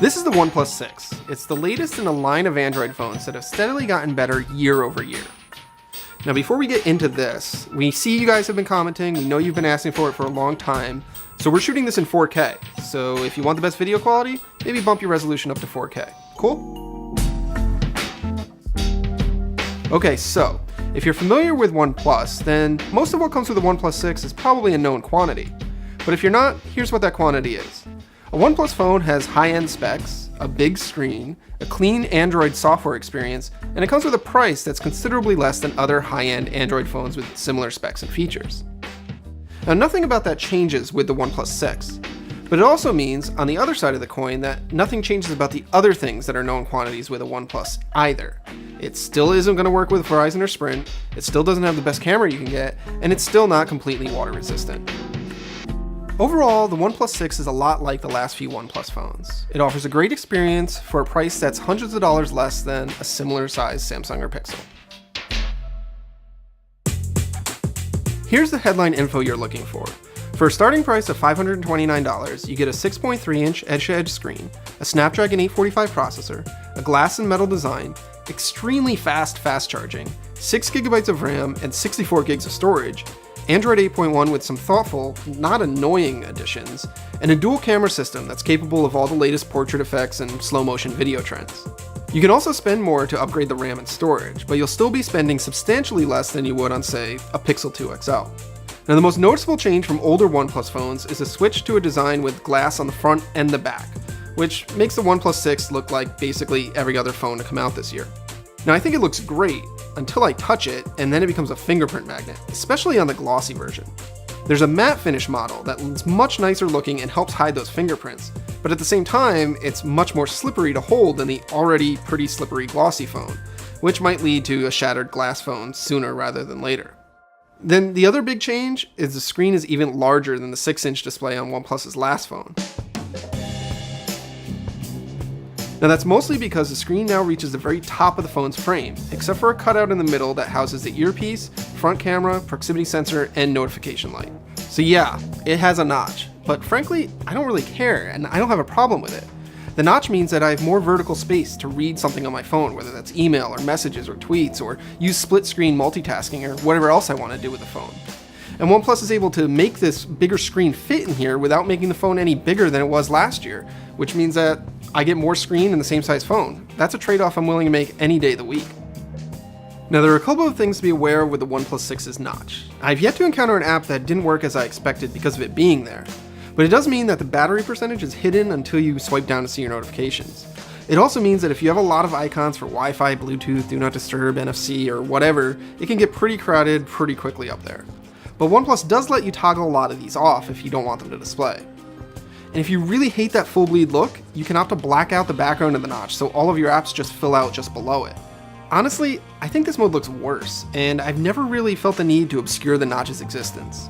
This is the OnePlus 6. It's the latest in a line of Android phones that have steadily gotten better year over year. Now before we get into this, we see you guys have been commenting, we know you've been asking for it for a long time, so we're shooting this in 4K. So if you want the best video quality, maybe bump your resolution up to 4K. Cool? Okay, so if you're familiar with OnePlus, then most of what comes with the OnePlus 6 is probably a known quantity. But if you're not, here's what that quantity is. A OnePlus phone has high-end specs, a big screen, a clean Android software experience, and it comes with a price that's considerably less than other high-end Android phones with similar specs and features. Now, nothing about that changes with the OnePlus 6, but it also means, on the other side of the coin, that nothing changes about the other things that are known quantities with a OnePlus either. It still isn't going to work with Verizon or Sprint, it still doesn't have the best camera you can get, and it's still not completely water resistant. Overall, the OnePlus 6 is a lot like the last few OnePlus phones. It offers a great experience for a price that's hundreds of dollars less than a similar sized Samsung or Pixel. Here's the headline info you're looking for. For a starting price of $529, you get a 6.3-inch edge-to-edge screen, a Snapdragon 845 processor, a glass and metal design, extremely fast charging, 6 GB of RAM, and 64 GB of storage, Android 8.1 with some thoughtful, not annoying additions, and a dual camera system that's capable of all the latest portrait effects and slow motion video trends. You can also spend more to upgrade the RAM and storage, but you'll still be spending substantially less than you would on, say, a Pixel 2 XL. Now, the most noticeable change from older OnePlus phones is a switch to a design with glass on the front and the back, which makes the OnePlus 6 look like basically every other phone to come out this year. Now, I think it looks great until I touch it, and then it becomes a fingerprint magnet, especially on the glossy version. There's a matte finish model that's much nicer looking and helps hide those fingerprints, but at the same time, it's much more slippery to hold than the already pretty slippery glossy phone, which might lead to a shattered glass phone sooner rather than later. Then the other big change is the screen is even larger than the 6-inch display on OnePlus's last phone. Now that's mostly because the screen now reaches the very top of the phone's frame, except for a cutout in the middle that houses the earpiece, front camera, proximity sensor, and notification light. So yeah, it has a notch, but frankly, I don't really care, and I don't have a problem with it. The notch means that I have more vertical space to read something on my phone, whether that's email or messages or tweets, or use split screen multitasking or whatever else I want to do with the phone. And OnePlus is able to make this bigger screen fit in here without making the phone any bigger than it was last year, which means that I get more screen in the same size phone. That's a trade-off I'm willing to make any day of the week. Now there are a couple of things to be aware of with the OnePlus 6's notch. I've yet to encounter an app that didn't work as I expected because of it being there, but it does mean that the battery percentage is hidden until you swipe down to see your notifications. It also means that if you have a lot of icons for Wi-Fi, Bluetooth, Do Not Disturb, NFC, or whatever, it can get pretty crowded pretty quickly up there. But OnePlus does let you toggle a lot of these off if you don't want them to display. And if you really hate that full bleed look, you can opt to black out the background of the notch so all of your apps just fill out just below it. Honestly, I think this mode looks worse, and I've never really felt the need to obscure the notch's existence.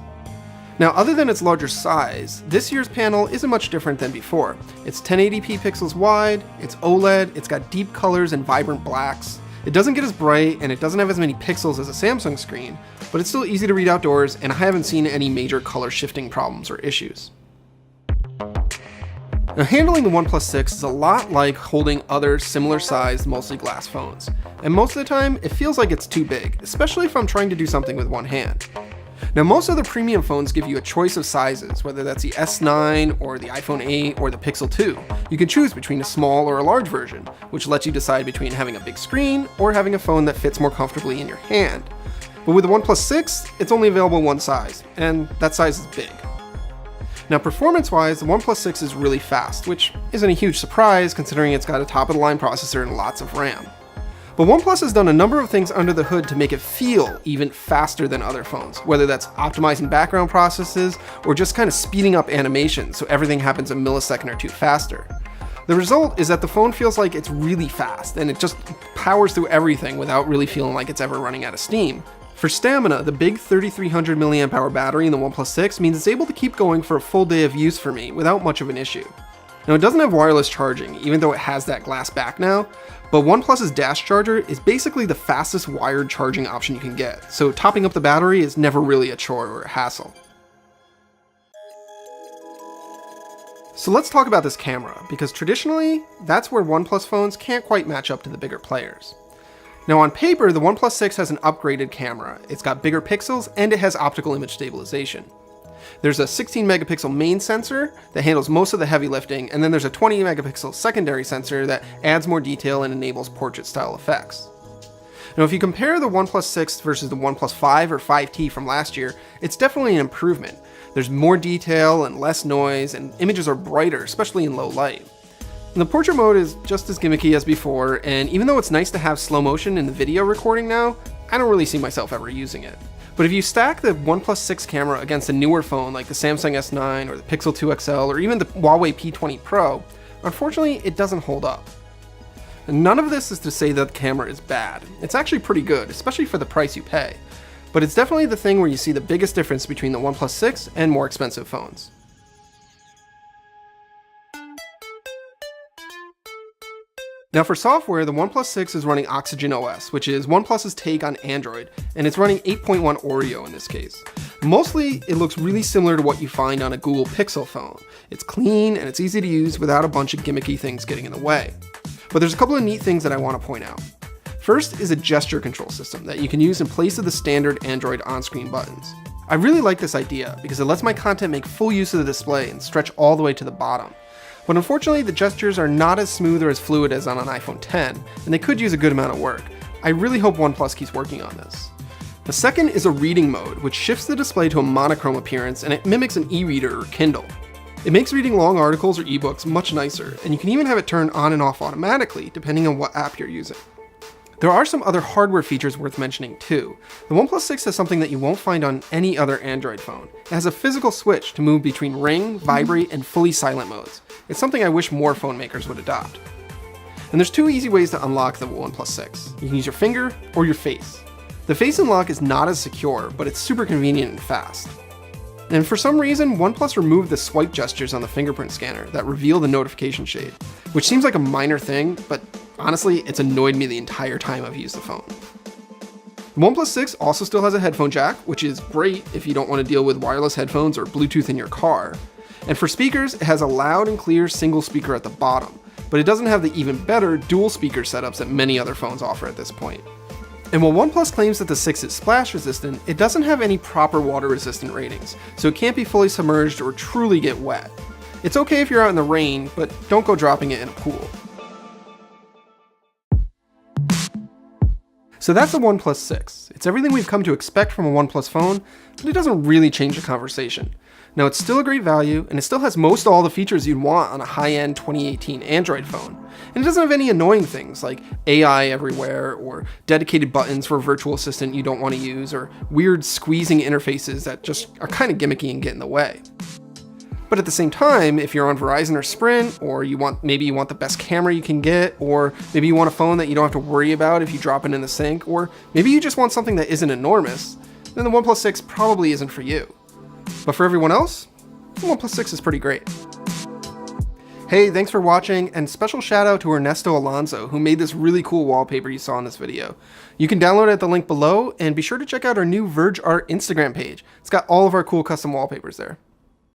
Now, other than its larger size, this year's panel isn't much different than before. It's 1080p pixels wide, it's OLED, it's got deep colors and vibrant blacks. It doesn't get as bright, and it doesn't have as many pixels as a Samsung screen, but it's still easy to read outdoors, and I haven't seen any major color shifting problems or issues. Now, handling the OnePlus 6 is a lot like holding other similar sized, mostly glass phones, and most of the time it feels like it's too big, especially if I'm trying to do something with one hand. Now, most other premium phones give you a choice of sizes, whether that's the S9 or the iPhone 8 or the Pixel 2. You can choose between a small or a large version, which lets you decide between having a big screen or having a phone that fits more comfortably in your hand. But with the OnePlus 6, it's only available in one size, and that size is big. Now, performance-wise, the OnePlus 6 is really fast, which isn't a huge surprise considering it's got a top-of-the-line processor and lots of RAM. But OnePlus has done a number of things under the hood to make it feel even faster than other phones, whether that's optimizing background processes or just kind of speeding up animation so everything happens a millisecond or two faster. The result is that the phone feels like it's really fast, and it just powers through everything without really feeling like it's ever running out of steam. For stamina, the big 3300 mAh battery in the OnePlus 6 means it's able to keep going for a full day of use for me without much of an issue. Now, it doesn't have wireless charging, even though it has that glass back now, but OnePlus's dash charger is basically the fastest wired charging option you can get, so topping up the battery is never really a chore or a hassle. So let's talk about this camera, because traditionally, that's where OnePlus phones can't quite match up to the bigger players. Now on paper, the OnePlus 6 has an upgraded camera. It's got bigger pixels and it has optical image stabilization. There's a 16 megapixel main sensor that handles most of the heavy lifting, and then there's a 20 megapixel secondary sensor that adds more detail and enables portrait style effects. Now if you compare the OnePlus 6 versus the OnePlus 5 or 5T from last year, it's definitely an improvement. There's more detail and less noise, and images are brighter, especially in low light. And the portrait mode is just as gimmicky as before, and even though it's nice to have slow motion in the video recording now, I don't really see myself ever using it. But if you stack the OnePlus 6 camera against a newer phone like the Samsung S9 or the Pixel 2 XL or even the Huawei P20 Pro, unfortunately it doesn't hold up. And none of this is to say that the camera is bad. It's actually pretty good, especially for the price you pay. But it's definitely the thing where you see the biggest difference between the OnePlus 6 and more expensive phones. Now for software, the OnePlus 6 is running Oxygen OS, which is OnePlus's take on Android, and it's running 8.1 Oreo in this case. Mostly, it looks really similar to what you find on a Google Pixel phone. It's clean and it's easy to use without a bunch of gimmicky things getting in the way. But there's a couple of neat things that I want to point out. First is a gesture control system that you can use in place of the standard Android on-screen buttons. I really like this idea because it lets my content make full use of the display and stretch all the way to the bottom. But unfortunately, the gestures are not as smooth or as fluid as on an iPhone 10, and they could use a good amount of work. I really hope OnePlus keeps working on this. The second is a reading mode, which shifts the display to a monochrome appearance, and it mimics an e-reader or Kindle. It makes reading long articles or ebooks much nicer, and you can even have it turn on and off automatically, depending on what app you're using. There are some other hardware features worth mentioning too. The OnePlus 6 has something that you won't find on any other Android phone. It has a physical switch to move between ring, vibrate, and fully silent modes. It's something I wish more phone makers would adopt. And there's two easy ways to unlock the OnePlus 6. You can use your finger or your face. The face unlock is not as secure, but it's super convenient and fast. And for some reason, OnePlus removed the swipe gestures on the fingerprint scanner that reveal the notification shade, which seems like a minor thing, but honestly, it's annoyed me the entire time I've used the phone. The OnePlus 6 also still has a headphone jack, which is great if you don't want to deal with wireless headphones or Bluetooth in your car. And for speakers, it has a loud and clear single speaker at the bottom, but it doesn't have the even better dual speaker setups that many other phones offer at this point. And while OnePlus claims that the 6 is splash resistant, it doesn't have any proper water resistant ratings, so it can't be fully submerged or truly get wet. It's okay if you're out in the rain, but don't go dropping it in a pool. So that's the OnePlus 6. It's everything we've come to expect from a OnePlus phone, but it doesn't really change the conversation. Now it's still a great value, and it still has most all the features you'd want on a high-end 2018 Android phone. And it doesn't have any annoying things like AI everywhere, or dedicated buttons for a virtual assistant you don't want to use, or weird squeezing interfaces that just are kind of gimmicky and get in the way. But at the same time, if you're on Verizon or Sprint, or maybe you want the best camera you can get, or maybe you want a phone that you don't have to worry about if you drop it in the sink, or maybe you just want something that isn't enormous, then the OnePlus 6 probably isn't for you. But for everyone else, the OnePlus 6 is pretty great. Hey, thanks for watching, and special shout out to Ernesto Alonso, who made this really cool wallpaper you saw in this video. You can download it at the link below, and be sure to check out our new Verge Art Instagram page. It's got all of our cool custom wallpapers there.